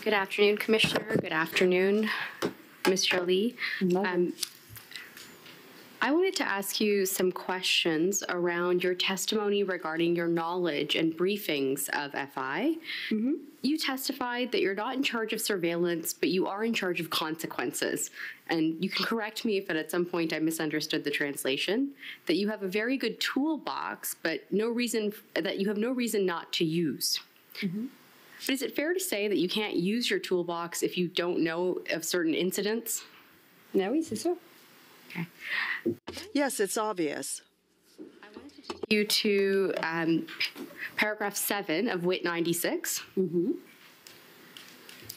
Good afternoon, Commissioner. Good afternoon, Mr. Lee. I wanted to ask you some questions around your testimony regarding your knowledge and briefings of FI. You testified that you're not in charge of surveillance, but you are in charge of consequences. And you can correct me if at some point I misunderstood the translation, that you have a very good toolbox, but that you have no reason not to use. But is it fair to say that you can't use your toolbox if you don't know of certain incidents? Oui, c'est sûr. Okay. Yes, it's obvious. I wanted to take you to paragraph 7 of WIT 96.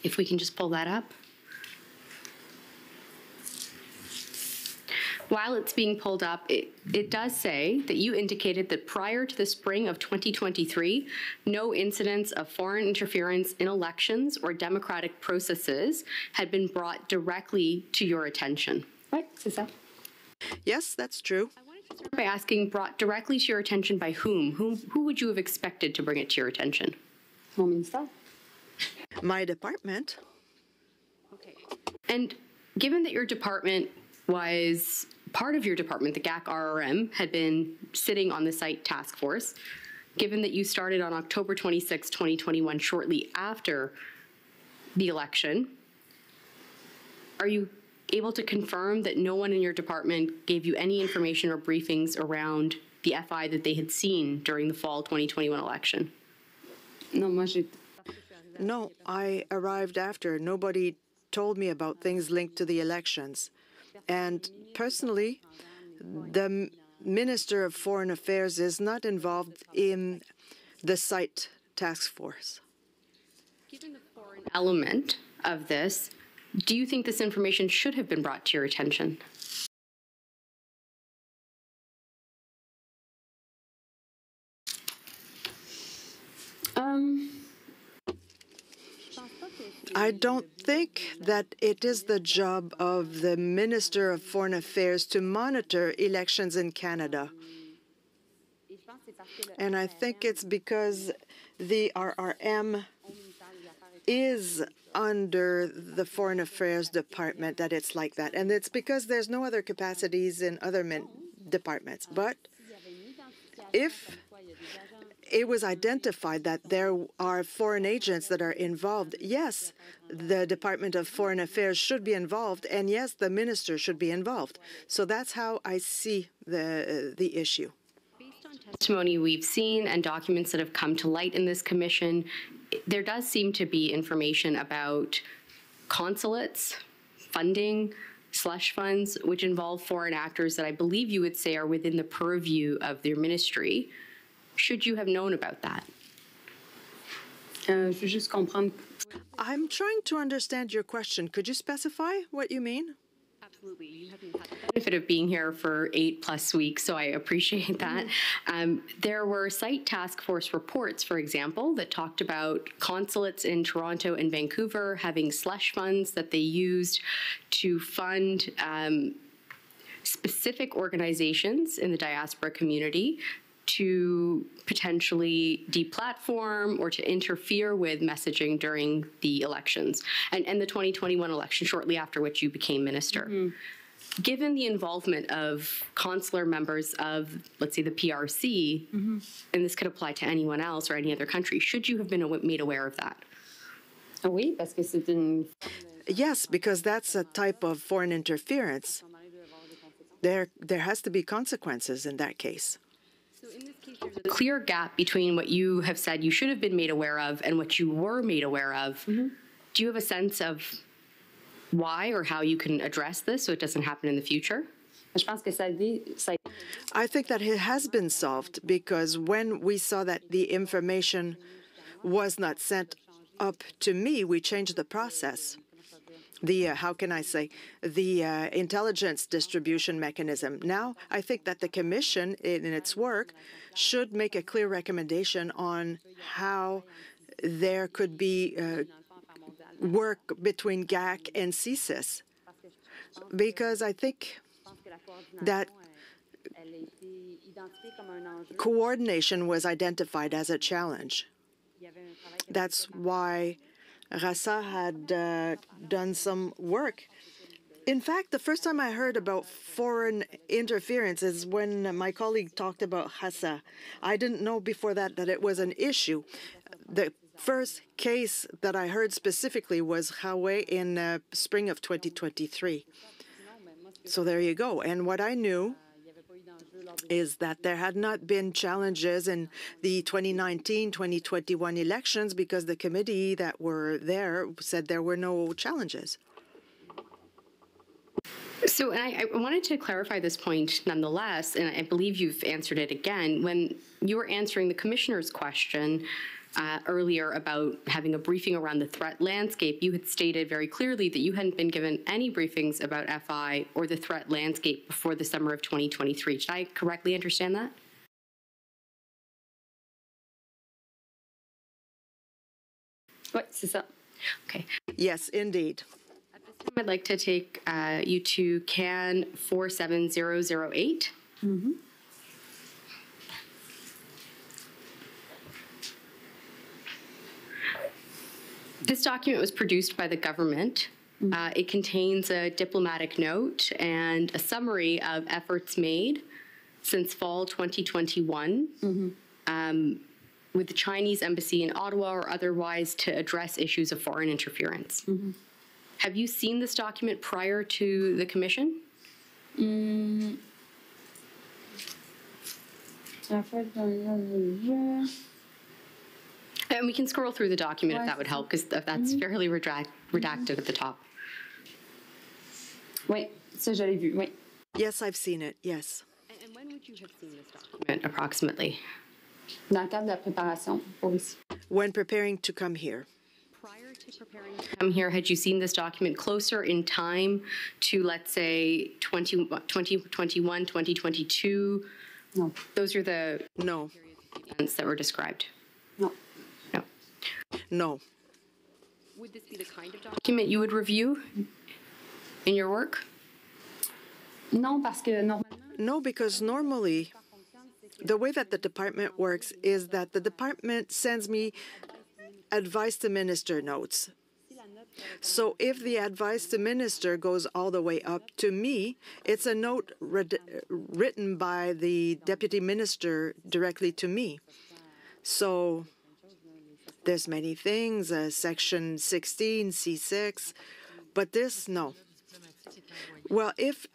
If we can just pull that up. While it's being pulled up, it does say that you indicated that prior to the spring of 2023, no incidents of foreign interference in elections or democratic processes had been brought directly to your attention. Oui, c'est ça. Yes, that's true. I wanted to start by asking, brought directly to your attention by whom? Who would you have expected to bring it to your attention? Mon ministère. My department. Okay. And given that your department was part of your department, the GAC-RRM, had been sitting on the site task force, given that you started on October 26, 2021, shortly after the election, are you able to confirm that no one in your department gave you any information or briefings around the FI that they had seen during the fall 2021 election? No, I arrived after. Nobody told me about things linked to the elections. And personally, the Minister of Foreign Affairs is not involved in the site task force. Given the foreign element of this, do you think this information should have been brought to your attention? I don't think that it is the job of the Minister of Foreign Affairs to monitor elections in Canada. And I think it's because the RRM is under the Foreign Affairs Department that it's like that. And it's because there's no other capacities in other departments. But if it was identified that there are foreign agents that are involved, yes, the Department of Foreign Affairs should be involved, and yes, the minister should be involved. So that's how I see the issue. Based on testimony we've seen and documents that have come to light in this commission, there does seem to be information about consulates, funding, slush funds, which involve foreign actors that I believe you would say are within the purview of your ministry. Should you have known about that? Je veux juste comprendre. I'm trying to understand your question. Could you specify what you mean? Absolutely. You haven't had the benefit of being here for 8+ weeks, so I appreciate that. There were site task force reports, for example, that talked about consulates in Toronto and Vancouver having slush funds that they used to fund specific organizations in the diaspora community to potentially deplatform or to interfere with messaging during the elections and the 2021 election, shortly after which you became minister. Given the involvement of consular members of, let's say, the PRC, and this could apply to anyone else or any other country, should you have been made aware of that? Oui, parce que c'est une. Yes, because that's a type of foreign interference. There has to be consequences in that case. So in this case, there's a clear gap between what you have said you should have been made aware of and what you were made aware of. Do you have a sense of why or how you can address this so it doesn't happen in the future? Je pense que ça. I think that it has been solved because when we saw that the information was not sent up to me, we changed the process. The, how can I say, the intelligence distribution mechanism. Now, I think that the Commission, in its work, should make a clear recommendation on how there could be work between GAC and CSIS, because I think that coordination was identified as a challenge. That's why Rassa had done some work. In fact, the first time I heard about foreign interference is when my colleague talked about Hassa. I didn't know before that it was an issue. The first case that I heard specifically was Huawei in spring of 2023. So there you go. And what I knew is that there had not been challenges in the 2019-2021 elections because the committee that were there said there were no challenges. So I wanted to clarify this point nonetheless, and I believe you've answered it again. When you were answering the commissioner's question earlier about having a briefing around the threat landscape, you had stated very clearly that you hadn't been given any briefings about FI or the threat landscape before the summer of 2023. Did I correctly understand that? Oui, c'est ça. Okay. Yes, indeed. I'd like to take you to CAN 47008. Mm-hmm. This document was produced by the government. It contains a diplomatic note and a summary of efforts made since fall 2021 with the Chinese embassy in Ottawa or otherwise to address issues of foreign interference. Have you seen this document prior to the commission? And And we can scroll through the document if that would help, because that's fairly redacted at the top. Oui, ça je l'ai vu, oui. Yes, I've seen it, yes. And when would you have seen this document, approximately? Dans le cadre de la préparation pour ici. When preparing to come here. Prior to preparing to come here, had you seen this document closer in time to, let's say, 2021, 2022? No. Those are the No. events that were described. No. No. No. Would this be the kind of document you would review in your work? Non, parce que normalement. No, because normally the way that the department works is that the department sends me advice to minister notes. So if the advice to minister goes all the way up to me, it's a note written by the deputy minister directly to me. So there's many things, Section 16, C6, but this, no. Well, if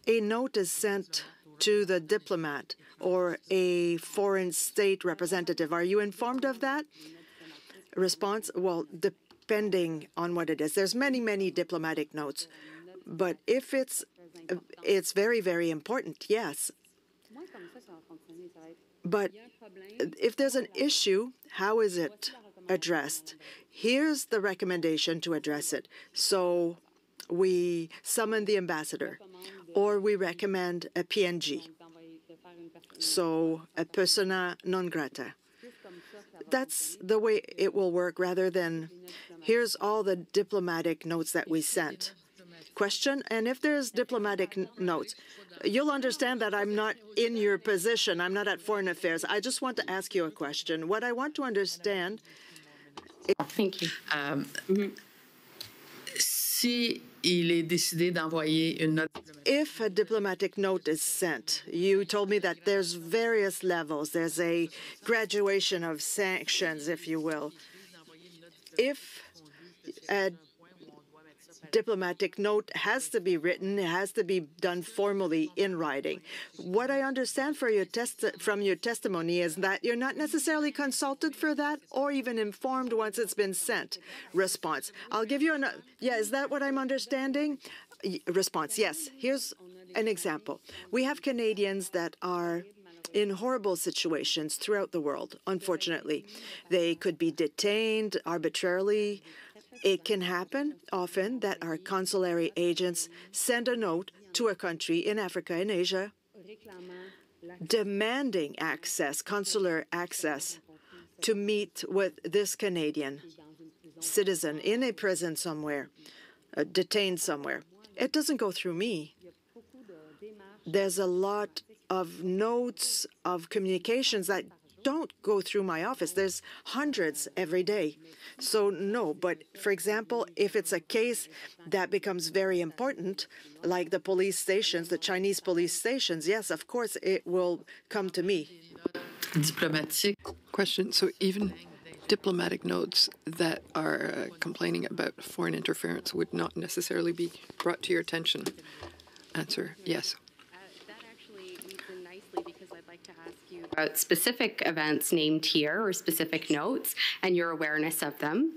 a note is sent to the diplomat or a foreign state representative, are you informed of that? Response, well, depending on what it is. There's many, many diplomatic notes. But if it's very, very important, yes. But if there's an issue, how is it addressed? Here's the recommendation to address it. So we summon the ambassador, or we recommend a PNG, so a persona non grata. That's the way it will work, rather than here's all the diplomatic notes that we sent. Question, and if there's diplomatic notes, you'll understand that I'm not in your position. I'm not at Foreign Affairs. I just want to ask you a question. What I want to understand... Thank you. Si il est décidé d'envoyer une note diplomatique. If a diplomatic note is sent, you told me that there's various levels. There's a graduation of sanctions, if you will. If a diplomatic note has to be written, it has to be done formally in writing. What I understand from your testimony is that you're not necessarily consulted for that or even informed once it's been sent. Response, I'll give you another. Yeah, is that what I'm understanding? Response, yes. Here's an example. We have Canadians that are in horrible situations throughout the world, unfortunately. They could be detained arbitrarily. It can happen often that our consulary agents send a note to a country in Africa, in Asia, demanding access, consular access, to meet with this Canadian citizen in a prison somewhere, detained somewhere. It doesn't go through me. There's a lot of notes of communications that don't go through my office. There's hundreds every day. So no, but for example, if it's a case that becomes very important, like the police stations, the Chinese police stations, yes, of course, it will come to me. Diplomatique. Question. So even diplomatic notes that are complaining about foreign interference would not necessarily be brought to your attention? Answer, yes. That actually leads in nicely because I'd like to ask you about specific events named here or specific notes and your awareness of them.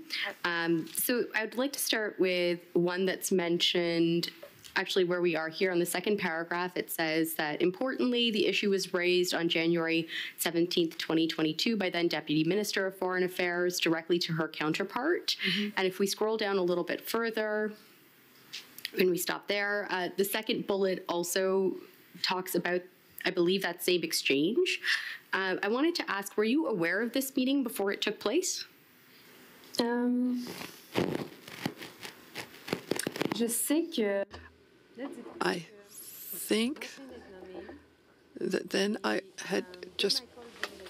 So I'd like to start with one that's mentioned actually where we are here on the second paragraph. It says that importantly, the issue was raised on January 17th, 2022 by then Deputy Minister of Foreign Affairs directly to her counterpart. And if we scroll down a little bit further, when we stop there, the second bullet also talks about, I believe, that same exchange. I wanted to ask, were you aware of this meeting before it took place? Je sais que. I think that then I had just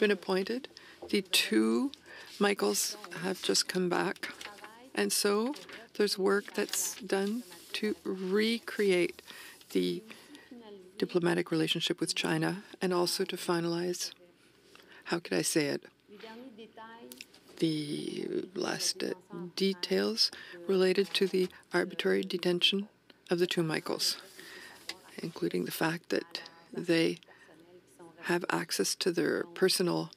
been appointed. The two Michaels have just come back. And so there's work that's done to recreate the diplomatic relationship with China and also to finalize, how could I say it, the last details related to the arbitrary detention of the two Michaels, including the fact that they have access to their personal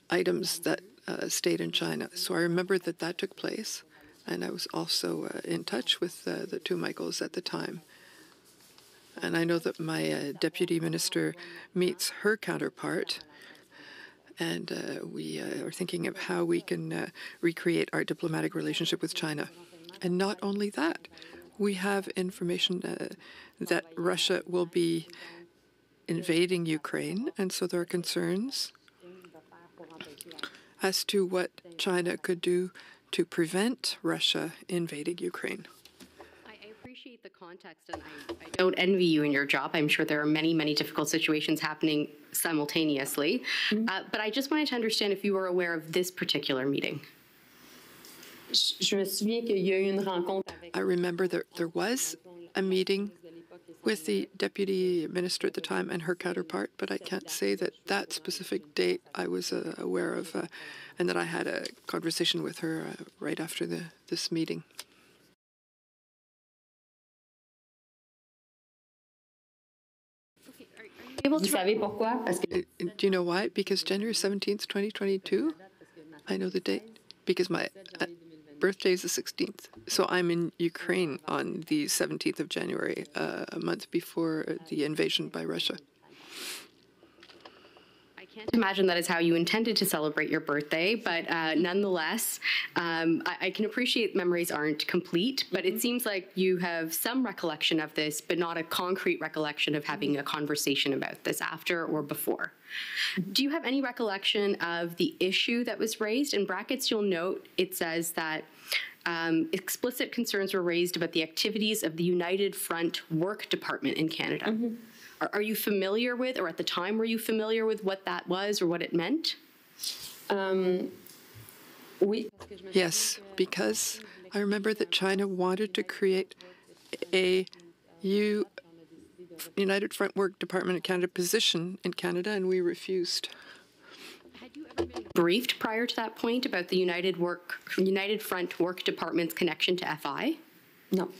items that stayed in China. So I remember that that took place, and I was also in touch with the two Michaels at the time. And I know that my deputy minister meets her counterpart, and we are thinking of how we can recreate our diplomatic relationship with China. And not only that, we have information that Russia will be invading Ukraine, and so there are concerns as to what China could do to prevent Russia invading Ukraine. I appreciate the context, and I don't envy you in your job. I'm sure there are many, many difficult situations happening simultaneously. But I just wanted to understand if you were aware of this particular meeting. Je me souviens qu'il y a eu une rencontre avec. I remember there was a meeting with the deputy minister at the time and her counterpart, but I can't say that that specific date I was aware of, and that I had a conversation with her right after this meeting. Vous savez pourquoi? Parce que. Do you know why? Because January 17th, 2022, I know the date, because my birthday is the 16th. So I'm in Ukraine on the 17th of January, a month before the invasion by Russia. I can't imagine that is how you intended to celebrate your birthday, but nonetheless, I can appreciate memories aren't complete, but it seems like you have some recollection of this, but not a concrete recollection of having a conversation about this after or before. Do you have any recollection of the issue that was raised? In brackets, you'll note it says that explicit concerns were raised about the activities of the United Front Work Department in Canada. Are you familiar with, or at the time were you familiar with what that was or what it meant? Oui. Yes, because I remember that China wanted to create a United Front Work Department of Canada position in Canada, and we refused. Had you ever been briefed prior to that point about the United Front Work Department's connection to FI? No.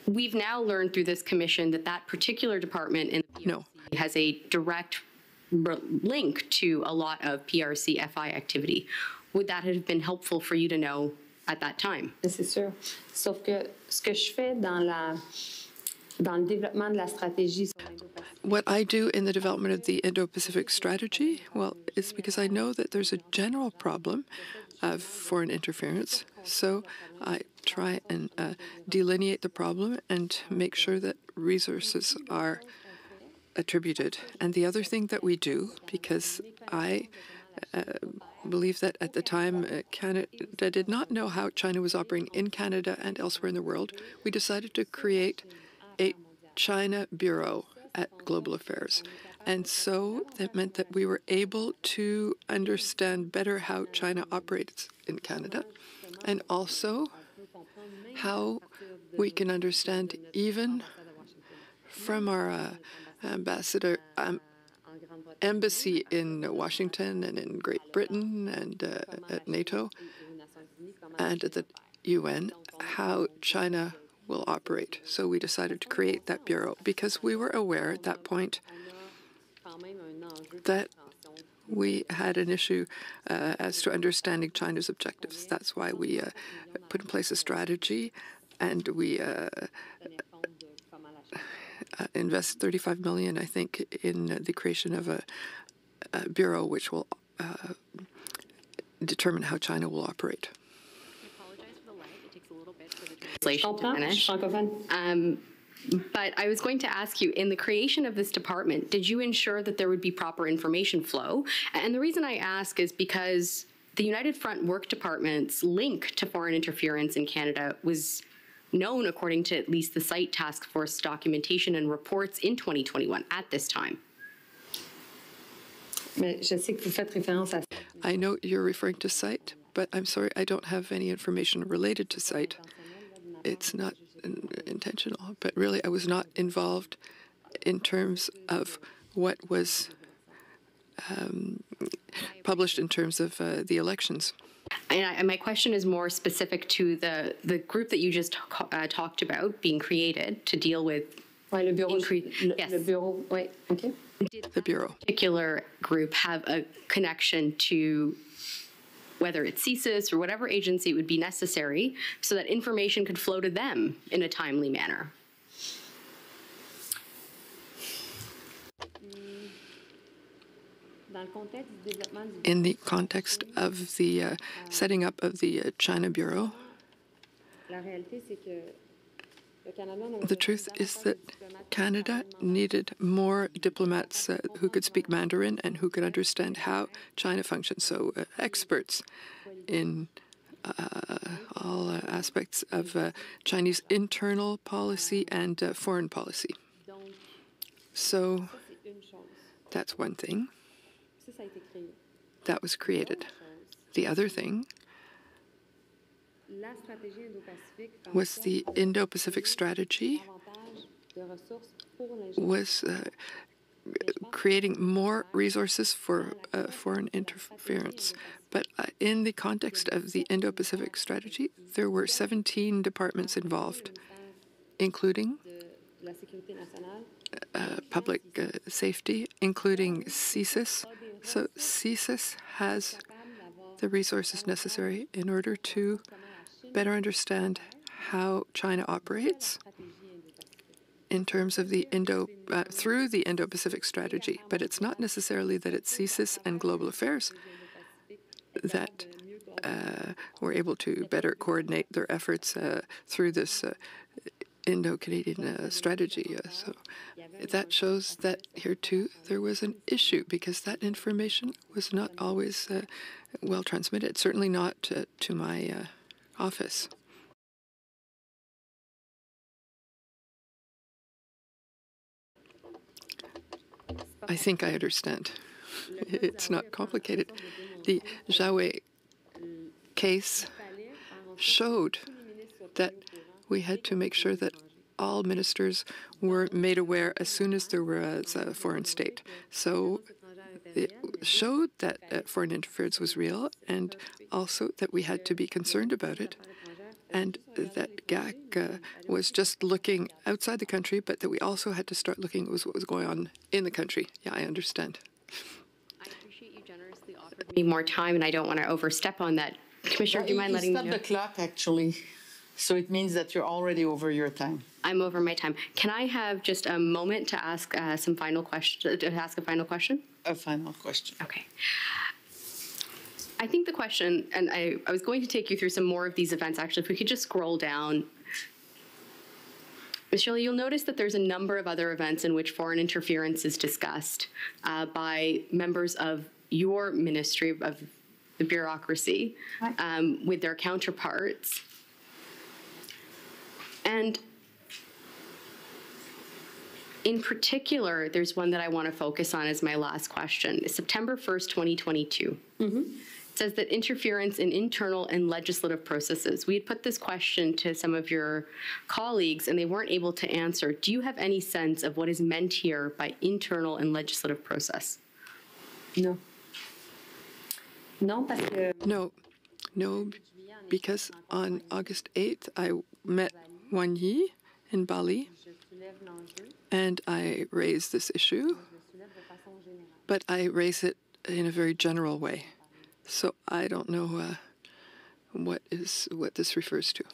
We've now learned through this commission that that particular department in the PRC has a direct link to a lot of PRC FI activity. Would that have been helpful for you to know at that time? C'est sûr. Sauf que ce que je fais dans le développement de la stratégie. What I do in the development of the Indo-Pacific strategy, well, it's because I know that there's a general problem of foreign interference. So I try and delineate the problem and make sure that resources are attributed. And the other thing that we do, because I believe that at the time Canada did not know how China was operating in Canada and elsewhere in the world, we decided to create a China Bureau at Global Affairs. And so that meant that we were able to understand better how China operates in Canada, and also how we can understand even from our embassy in Washington and in Great Britain and at NATO and at the UN, how China will operate. So we decided to create that bureau because we were aware at that point that we had an issue as to understanding China's objectives. That's why we put in place a strategy, and we invest $35 million, I think, in the creation of a bureau which will determine how China will operate. But I was going to ask you, in the creation of this department, did you ensure that there would be proper information flow? And the reason I ask is because the United Front Work Department's link to foreign interference in Canada was known, according to at least the Site Task Force documentation and reports in 2021 at this time. I know you're referring to Site, but I'm sorry, I don't have any information related to Site. It's not intentional, but really I was not involved in terms of what was published in terms of the elections. And my question is more specific to the group that you just talked about being created to deal with le bureau. yes. Le bureau, oui, okay. Did the bureau. Particular group have a connection to whether it's CSIS or whatever agency would be necessary so that information could flow to them in a timely manner? In the context of the setting up of the China Bureau, the truth is that Canada needed more diplomats who could speak Mandarin and who could understand how China functions. So experts in all aspects of Chinese internal policy and foreign policy. So that's one thing. That was created. The other thing was the Indo-Pacific strategy was creating more resources for foreign interference. But in the context of the Indo-Pacific strategy, there were 17 departments involved, including public safety, including CSIS. So CSIS has the resources necessary in order to better understand how China operates in terms of the through the Indo-Pacific strategy. But it's not necessarily that it's CSIS and global affairs that were able to better coordinate their efforts through this Indo-Canadian strategy. So that shows that here too there was an issue because that information was not always well transmitted, certainly not to my office. I think I understand. It's not complicated. The Zhaowei case showed that we had to make sure that all ministers were made aware as soon as there was a foreign state. So it showed that foreign interference was real and also that we had to be concerned about it and that GAC was just looking outside the country, but that we also had to start looking at what was going on in the country. Yeah, I understand. I appreciate you generously offered me more time, and I don't want to overstep on that. Commissioner, do you mind letting me know? You stopped the clock, actually. So it means that you're already over your time. I'm over my time. Can I have just a moment to ask some final question? To ask a final question? A final question. Okay. I think the question, and I was going to take you through some more of these events. Actually, if we could just scroll down. Ms. Shirley, you'll notice that there's a number of other events in which foreign interference is discussed by members of your ministry, of the bureaucracy, with their counterparts. And In particular, there's one that I want to focus on as my last question. September 1st, 2022. It says that interference in internal and legislative processes. We had put this question to some of your colleagues, and they weren't able to answer. Do you have any sense of what is meant here by internal and legislative process? Non. Non, parce que... No, because on August 8th, I met Wan Yi in Bali, and I raised this issue, but I raise it in a very general way. So I don't know what this refers to.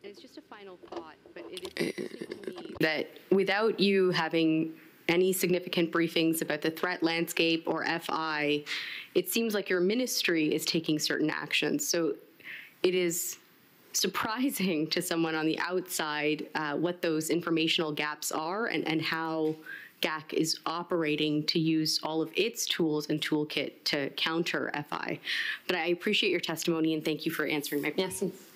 It's just a final thought, but it is that without you having any significant briefings about the threat landscape or FI, it seems like your ministry is taking certain actions. So it is surprising to someone on the outside what those informational gaps are and how GAC is operating to use all of its tools and toolkit to counter FI. But I appreciate your testimony and thank you for answering my questions. Merci.